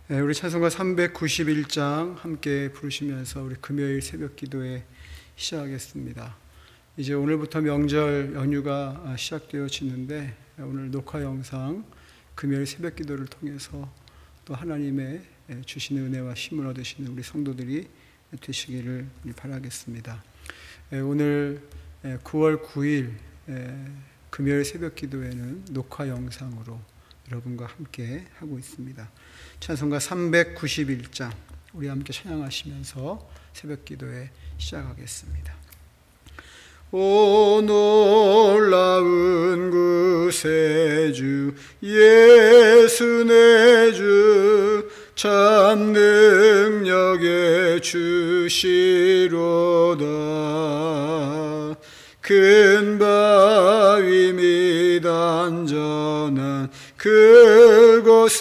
우리 찬송가 391장 함께 부르시면서 우리 금요일 새벽 기도회 시작하겠습니다. 이제 오늘부터 명절 연휴가 시작되어지는데 오늘 녹화 영상 금요일 새벽 기도를 통해서 또 하나님의 주시는 은혜와 힘을 얻으시는 우리 성도들이 되시기를 바라겠습니다. 오늘 9월 9일 금요일 새벽 기도회는 녹화 영상으로 여러분과 함께 하고 있습니다. 찬송가 391장 우리 함께 찬양하시면서 새벽 기도회 시작하겠습니다. 오 놀라운 구세주 예수 내 주 참 능력의 주시로다. 큰 바위 및 안전한 그곳으로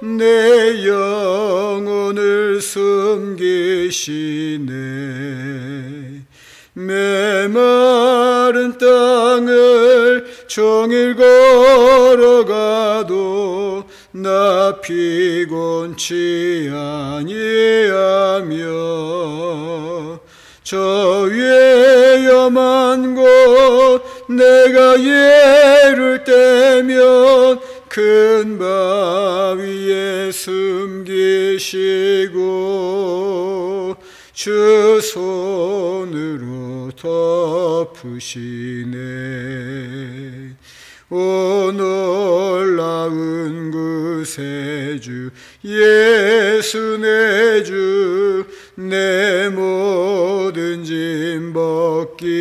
내 영혼을 숨기시네. 메마른 땅을 종일 걸어가도 나 피곤치 아니하며 저 위에 염한 곳 내가 예를 떼면 큰 바위에 숨기시고 주 손으로 덮으시네. 오 놀라운 구세주 예수 내 주 내 모든 짐 벗기시네.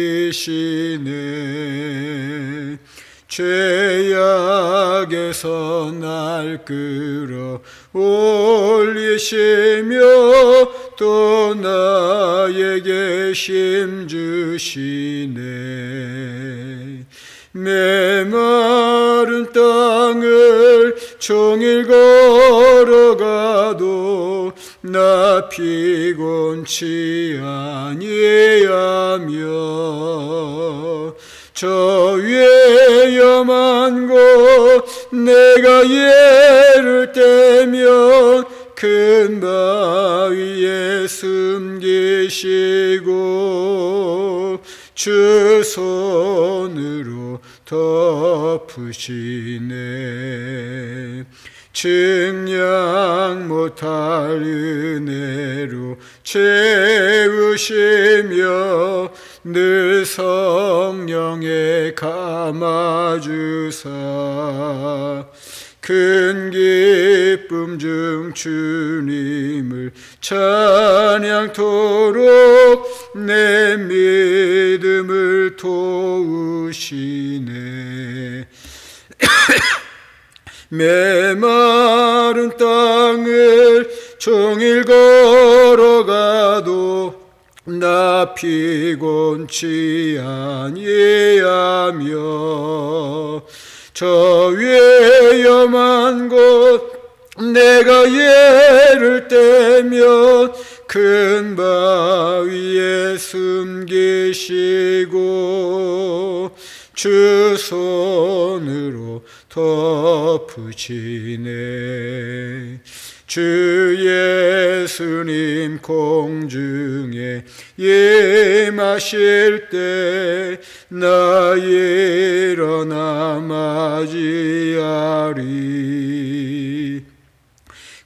죄악에서 날 끌어 올리시며 또 나에게 힘 주시네. 메마른 땅을 종일 걸어가도 나 피곤치 아니하며 저 위에 염한 곳 내가 예를 떼면 큰 바위에 숨기시고 주 손으로 덮으시네. 증량 못할 은혜로 채우시며 늘 성령에 감아주사 큰 기쁨 중 주님을 찬양토록 내 믿음을 도우시네. 메마른 땅을 종일 걸어가도 나 피곤치 아니하며 저 위에 염한 곳 내가 예를 떼면 큰 바위에 숨기시고 주 손으로 덮으시네. 주 예수님 공중에 임하실 때 나 일어나 맞이하리.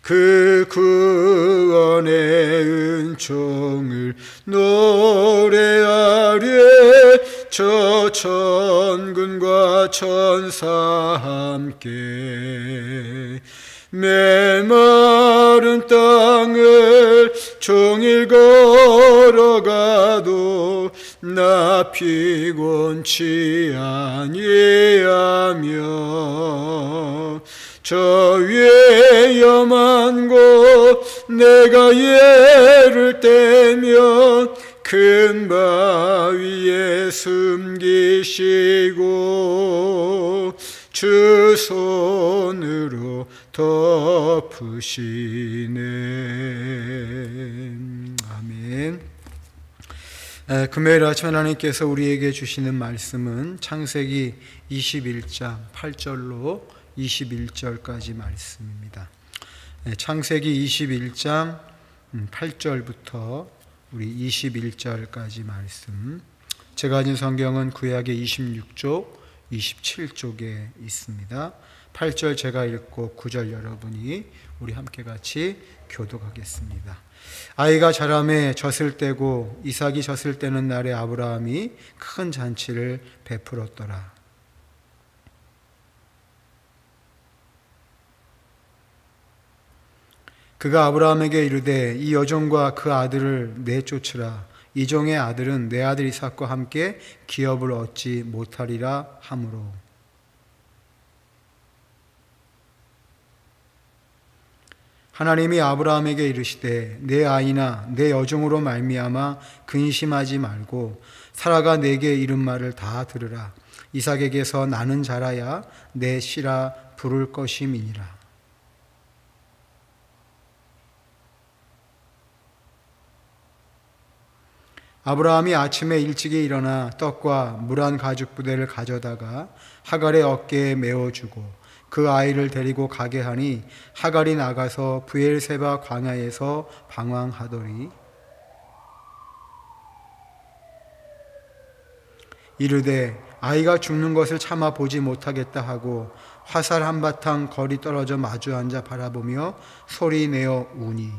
그 구원의 은총을 노래하리. 저 천군과 천사 함께 메마른 땅을 종일 걸어가도 나 피곤치 아니하며 저 위에 염한 곳 내가 예를 떼면 큰 바위에 숨기시고 주 손으로 덮으시네. 아멘. 금요일 아침 하나님께서 우리에게 주시는 말씀은 창세기 21장 8절로 21절까지 말씀입니다. 창세기 21장 8절부터 우리 21절까지 말씀. 제가 가진 성경은 구약의 26쪽, 27쪽에 있습니다. 8절 제가 읽고 9절 여러분이 우리 함께 같이 교독하겠습니다. 아이가 자라매 젖을 떼고 이삭이 젖을 떼는 날에 아브라함이 큰 잔치를 베풀었더라. 그가 아브라함에게 이르되 이 여종과 그 아들을 내쫓으라. 이 종의 아들은 내 아들 이삭과 함께 기업을 얻지 못하리라 하므로. 하나님이 아브라함에게 이르시되 내 아이나 내 여종으로 말미암아 근심하지 말고 사라가 내게 이른 말을 다 들으라. 이삭에게서 나는 자라야 내 씨라 부를 것임이니라. 아브라함이 아침에 일찍이 일어나 떡과 물 한 가죽 부대를 가져다가 하갈의 어깨에 메어주고 그 아이를 데리고 가게 하니 하갈이 나가서 브엘세바 광야에서 방황하더니 이르되 아이가 죽는 것을 참아 보지 못하겠다 하고 화살 한바탕 거리 떨어져 마주 앉아 바라보며 소리내어 우니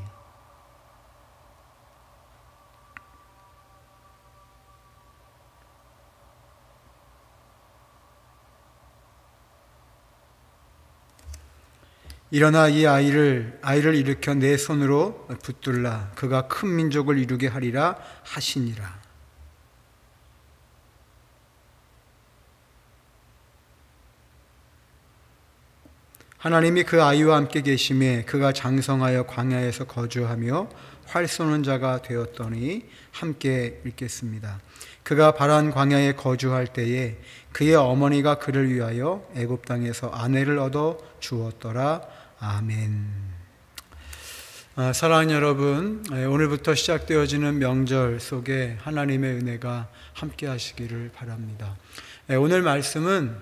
일어나 이 아이를 일으켜 내 손으로 붙들라. 그가 큰 민족을 이루게 하리라 하시니라. 하나님이 그 아이와 함께 계심에 그가 장성하여 광야에서 거주하며 활 쏘는 자가 되었더니 함께 읽겠습니다. 그가 바란 광야에 거주할 때에 그의 어머니가 그를 위하여 애굽 땅에서 아내를 얻어 주었더라. 아멘. 사랑하는 여러분, 오늘부터 시작되어지는 명절 속에 하나님의 은혜가 함께 하시기를 바랍니다. 오늘 말씀은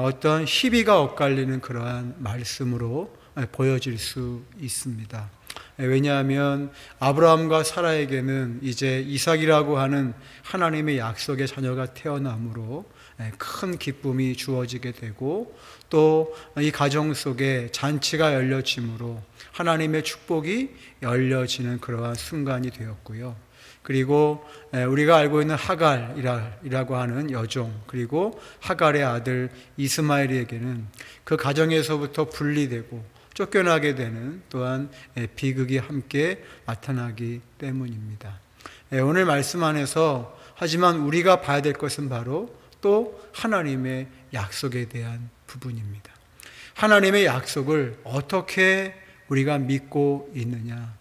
어떤 희비가 엇갈리는 그러한 말씀으로 보여질 수 있습니다. 왜냐하면 아브라함과 사라에게는 이제 이삭이라고 하는 하나님의 약속의 자녀가 태어나므로 큰 기쁨이 주어지게 되고 또 이 가정 속에 잔치가 열려짐으로 하나님의 축복이 열려지는 그러한 순간이 되었고요. 그리고 우리가 알고 있는 하갈이라고 하는 여종, 그리고 하갈의 아들 이스마엘에게는 그 가정에서부터 분리되고 쫓겨나게 되는 또한 비극이 함께 나타나기 때문입니다. 오늘 말씀 안에서 하지만 우리가 봐야 될 것은 바로 또 하나님의 약속에 대한 부분입니다. 하나님의 약속을 어떻게 우리가 믿고 있느냐?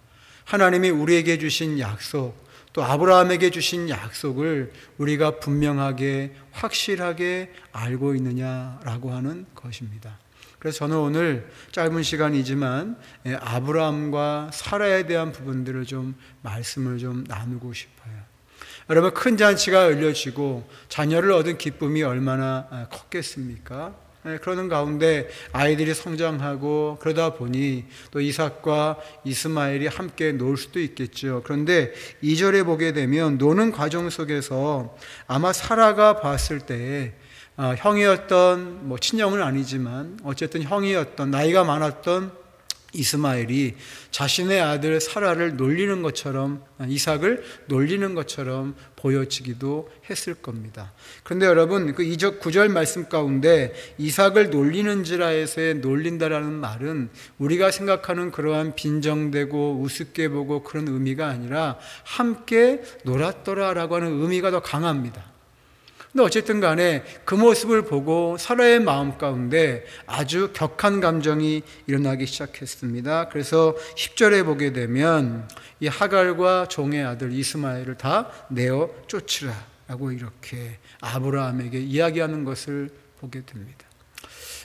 하나님이 우리에게 주신 약속, 또 아브라함에게 주신 약속을 우리가 분명하게 확실하게 알고 있느냐라고 하는 것입니다. 그래서 저는 오늘 짧은 시간이지만 아브라함과 사라에 대한 부분들을 좀 말씀을 좀 나누고 싶어요. 여러분, 큰 잔치가 열려지고 자녀를 얻은 기쁨이 얼마나 컸겠습니까? 그러는 가운데 아이들이 성장하고 그러다 보니 또 이삭과 이스마엘이 함께 놀 수도 있겠죠. 그런데 2절에 보게 되면 노는 과정 속에서 아마 사라가 봤을 때 형이었던 친형은 아니지만 어쨌든 형이었던 나이가 많았던 이스마엘이 자신의 아들 사라를 놀리는 것처럼 이삭을 놀리는 것처럼 보여지기도 했을 겁니다. 그런데 여러분 그 2절 9절 말씀 가운데 이삭을 놀리는지라에서의 놀린다라는 말은 우리가 생각하는 그러한 빈정되고 우습게 보고 그런 의미가 아니라 함께 놀았더라라고 하는 의미가 더 강합니다. 근데 어쨌든 간에 그 모습을 보고 사라의 마음 가운데 아주 격한 감정이 일어나기 시작했습니다. 그래서 10절에 보게 되면 이 하갈과 종의 아들 이스마엘을 다 내어 쫓으라 라고 이렇게 아브라함에게 이야기하는 것을 보게 됩니다.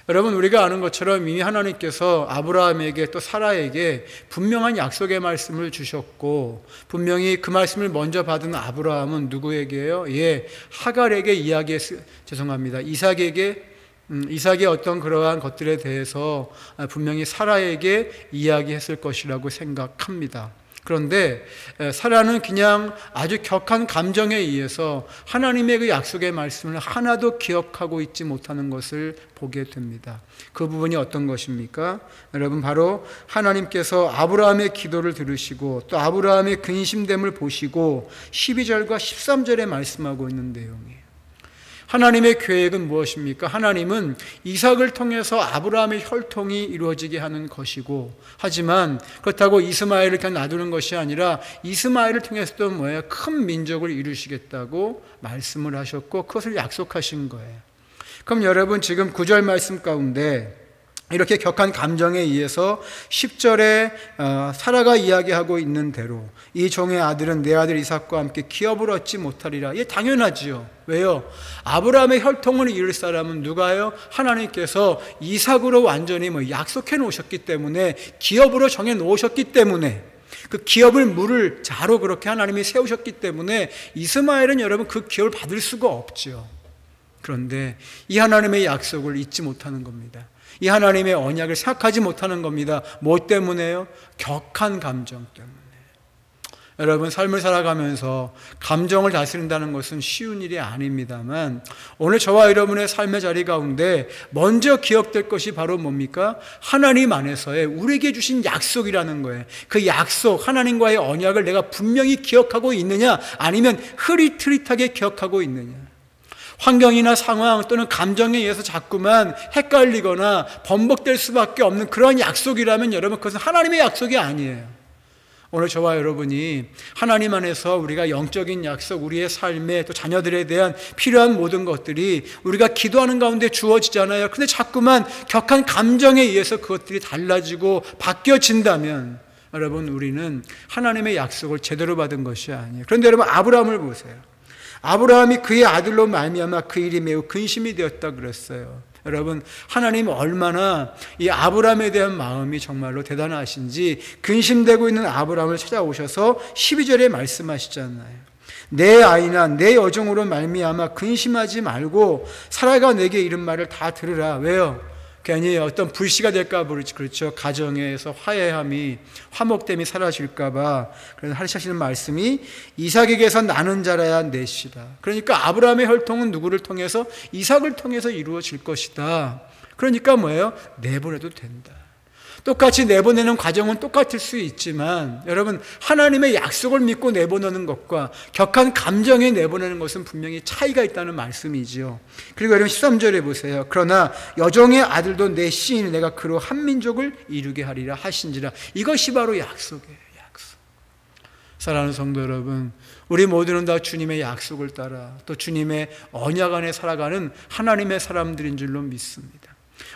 여러분, 우리가 아는 것처럼 이미 하나님께서 아브라함에게 또 사라에게 분명한 약속의 말씀을 주셨고 분명히 그 말씀을 먼저 받은 아브라함은 누구에게요? 하갈에게 이삭에게 이삭이 어떤 그러한 것들에 대해서 분명히 사라에게 이야기했을 것이라고 생각합니다. 그런데 사라는 그냥 아주 격한 감정에 의해서 하나님의 그 약속의 말씀을 하나도 기억하고 있지 못하는 것을 보게 됩니다. 그 부분이 어떤 것입니까? 여러분, 바로 하나님께서 아브라함의 기도를 들으시고 또 아브라함의 근심됨을 보시고 12절과 13절에 말씀하고 있는 내용이에요. 하나님의 계획은 무엇입니까? 하나님은 이삭을 통해서 아브라함의 혈통이 이루어지게 하는 것이고, 하지만 그렇다고 이스마엘을 그냥 놔두는 것이 아니라 이스마엘을 통해서도 뭐예요? 큰 민족을 이루시겠다고 말씀을 하셨고 그것을 약속하신 거예요. 그럼 여러분, 지금 9절 말씀 가운데 이렇게 격한 감정에 의해서 10절에 사라가 이야기하고 있는 대로 이 종의 아들은 내 아들 이삭과 함께 기업을 얻지 못하리라. 이게 당연하지요. 왜요? 아브라함의 혈통을 이룰 사람은 누가요? 하나님께서 이삭으로 완전히 약속해 놓으셨기 때문에, 기업으로 정해 놓으셨기 때문에, 그 기업을 물을 자로 그렇게 하나님이 세우셨기 때문에 이스마엘은 여러분 그 기업을 받을 수가 없죠. 그런데 이 하나님의 약속을 잊지 못하는 겁니다. 이 하나님의 언약을 생각하지 못하는 겁니다. 뭐 때문에요? 격한 감정 때문에. 여러분, 삶을 살아가면서 감정을 다스린다는 것은 쉬운 일이 아닙니다만, 오늘 저와 여러분의 삶의 자리 가운데 먼저 기억될 것이 바로 뭡니까? 하나님 안에서의 우리에게 주신 약속이라는 거예요. 그 약속, 하나님과의 언약을 내가 분명히 기억하고 있느냐, 아니면 흐릿흐릿하게 기억하고 있느냐. 환경이나 상황 또는 감정에 의해서 자꾸만 헷갈리거나 번복될 수밖에 없는 그런 약속이라면 여러분, 그것은 하나님의 약속이 아니에요. 오늘 저와 여러분이 하나님 안에서 우리가 영적인 약속, 우리의 삶에 또 자녀들에 대한 필요한 모든 것들이 우리가 기도하는 가운데 주어지잖아요. 근데 자꾸만 격한 감정에 의해서 그것들이 달라지고 바뀌어진다면 여러분, 우리는 하나님의 약속을 제대로 받은 것이 아니에요. 그런데 여러분, 아브라함을 보세요. 아브라함이 그의 아들로 말미암아 그 일이 매우 근심이 되었다 그랬어요. 여러분, 하나님이 얼마나 이 아브라함에 대한 마음이 정말로 대단하신지 근심되고 있는 아브라함을 찾아오셔서 12절에 말씀하시잖아요. 내 아이나 내 여종으로 말미암아 근심하지 말고 사라가 내게 이른 말을 다 들으라. 왜요? 괜히 어떤 불씨가 될까 봐, 그렇죠. 가정에서 화해함이, 화목됨이 사라질까 봐. 그래서 하시는 말씀이 이삭에게서 나는 자라야 넷이다. 그러니까 아브라함의 혈통은 누구를 통해서? 이삭을 통해서 이루어질 것이다. 그러니까 뭐예요? 내보내도 된다. 똑같이 내보내는 과정은 똑같을 수 있지만 여러분, 하나님의 약속을 믿고 내보내는 것과 격한 감정에 내보내는 것은 분명히 차이가 있다는 말씀이지요. 그리고 여러분 13절에 보세요. 그러나 여종의 아들도 내 씨인 내가 그로 한 민족을 이루게 하리라 하신지라. 이것이 바로 약속이에요. 약속. 사랑하는 성도 여러분, 우리 모두는 다 주님의 약속을 따라 또 주님의 언약 안에 살아가는 하나님의 사람들인 줄로 믿습니다.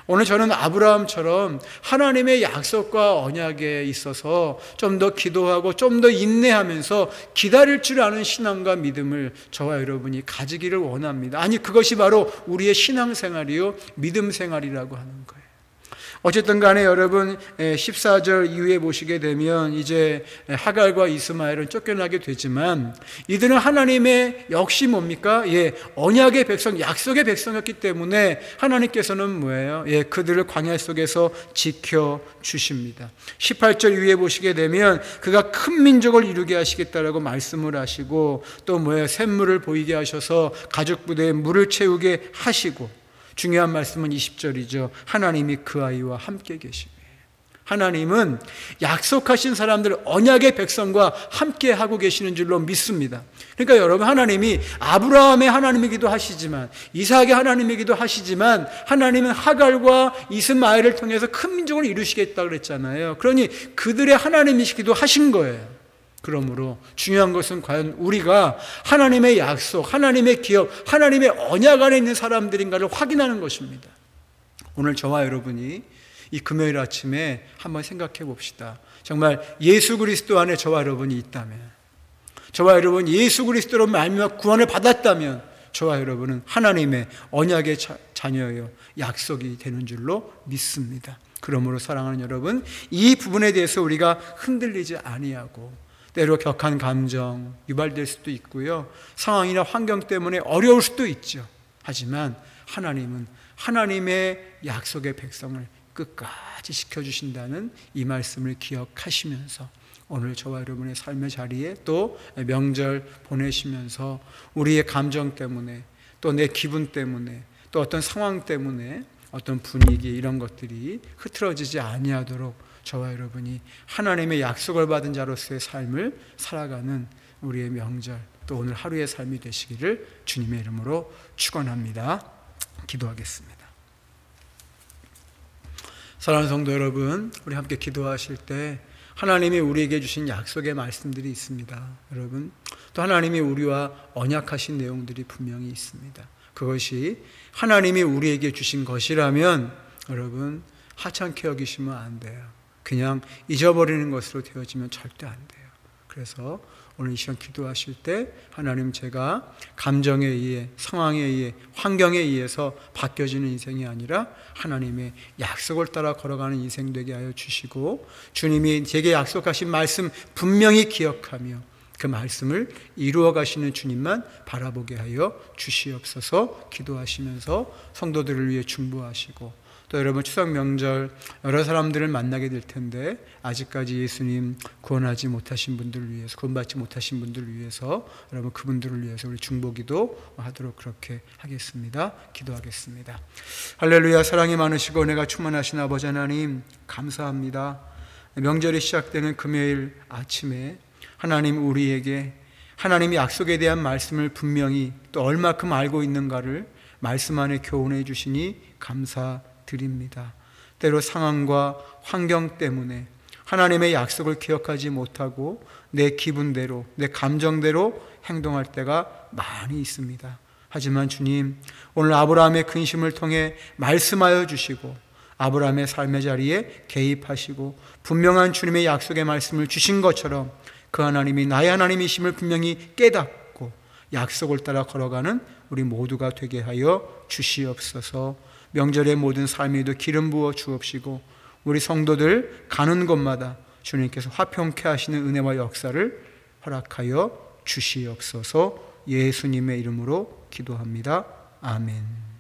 오늘 저는 아브라함처럼 하나님의 약속과 언약에 있어서 좀 더 기도하고 좀 더 인내하면서 기다릴 줄 아는 신앙과 믿음을 저와 여러분이 가지기를 원합니다. 아니, 그것이 바로 우리의 신앙생활이요, 믿음 생활이라고 하는 거예요. 어쨌든 간에 여러분 14절 이후에 보시게 되면 이제 하갈과 이스마엘은 쫓겨나게 되지만 이들은 하나님의 역시 뭡니까? 언약의 백성, 약속의 백성이었기 때문에 하나님께서는 뭐예요? 그들을 광야 속에서 지켜주십니다. 18절 이후에 보시게 되면 그가 큰 민족을 이루게 하시겠다라고 말씀을 하시고 또 뭐예요? 샘물을 보이게 하셔서 가죽 부대에 물을 채우게 하시고, 중요한 말씀은 20절이죠. 하나님이 그 아이와 함께 계시며, 하나님은 약속하신 사람들, 언약의 백성과 함께 하고 계시는 줄로 믿습니다. 그러니까 여러분, 하나님이 아브라함의 하나님이기도 하시지만 이삭의 하나님이기도 하시지만 하나님은 하갈과 이스마엘을 통해서 큰 민족을 이루시겠다고 그랬잖아요. 그러니 그들의 하나님이시기도 하신 거예요. 그러므로 중요한 것은 과연 우리가 하나님의 약속, 하나님의 기업, 하나님의 언약 안에 있는 사람들인가를 확인하는 것입니다. 오늘 저와 여러분이 이 금요일 아침에 한번 생각해 봅시다. 정말 예수 그리스도 안에 저와 여러분이 있다면, 저와 여러분 예수 그리스도로 말미암아 구원을 받았다면 저와 여러분은 하나님의 언약의 자녀요, 약속이 되는 줄로 믿습니다. 그러므로 사랑하는 여러분, 이 부분에 대해서 우리가 흔들리지 아니하고, 때로 격한 감정 유발될 수도 있고요, 상황이나 환경 때문에 어려울 수도 있죠. 하지만 하나님은 하나님의 약속의 백성을 끝까지 지켜주신다는 이 말씀을 기억하시면서 오늘 저와 여러분의 삶의 자리에 또 명절 보내시면서 우리의 감정 때문에 또 내 기분 때문에 또 어떤 상황 때문에 어떤 분위기 이런 것들이 흐트러지지 아니하도록 저와 여러분이 하나님의 약속을 받은 자로서의 삶을 살아가는 우리의 명절 또 오늘 하루의 삶이 되시기를 주님의 이름으로 축원합니다. 기도하겠습니다. 사랑하는 성도 여러분, 우리 함께 기도하실 때 하나님이 우리에게 주신 약속의 말씀들이 있습니다. 여러분, 또 하나님이 우리와 언약하신 내용들이 분명히 있습니다. 그것이 하나님이 우리에게 주신 것이라면 여러분 하찮게 여기시면 안 돼요. 그냥 잊어버리는 것으로 되어지면 절대 안 돼요. 그래서 오늘 이 시간 기도하실 때 하나님, 제가 감정에 의해, 상황에 의해, 환경에 의해서 바뀌어지는 인생이 아니라 하나님의 약속을 따라 걸어가는 인생 되게 하여 주시고, 주님이 제게 약속하신 말씀 분명히 기억하며 그 말씀을 이루어 가시는 주님만 바라보게 하여 주시옵소서. 기도하시면서 성도들을 위해 중보하시고, 또 여러분 추석 명절 여러 사람들을 만나게 될 텐데 아직까지 예수님 구원하지 못하신 분들을 위해서, 구원받지 못하신 분들을 위해서 여러분 그분들을 위해서 우리 중보기도 하도록 그렇게 하겠습니다. 기도하겠습니다. 할렐루야. 사랑이 많으시고 은혜가 충만하신 아버지 하나님, 감사합니다. 명절이 시작되는 금요일 아침에 하나님, 우리에게 하나님의 약속에 대한 말씀을 분명히 또 얼마큼 알고 있는가를 말씀 안에 교훈해 주시니 감사드립니다. 때로 상황과 환경 때문에 하나님의 약속을 기억하지 못하고 내 기분대로, 내 감정대로 행동할 때가 많이 있습니다. 하지만 주님, 오늘 아브라함의 근심을 통해 말씀하여 주시고 아브라함의 삶의 자리에 개입하시고 분명한 주님의 약속의 말씀을 주신 것처럼 그 하나님이 나의 하나님이심을 분명히 깨닫고 약속을 따라 걸어가는 우리 모두가 되게 하여 주시옵소서. 명절의 모든 삶에도 기름 부어 주옵시고 우리 성도들 가는 곳마다 주님께서 화평케 하시는 은혜와 역사를 허락하여 주시옵소서. 예수님의 이름으로 기도합니다. 아멘.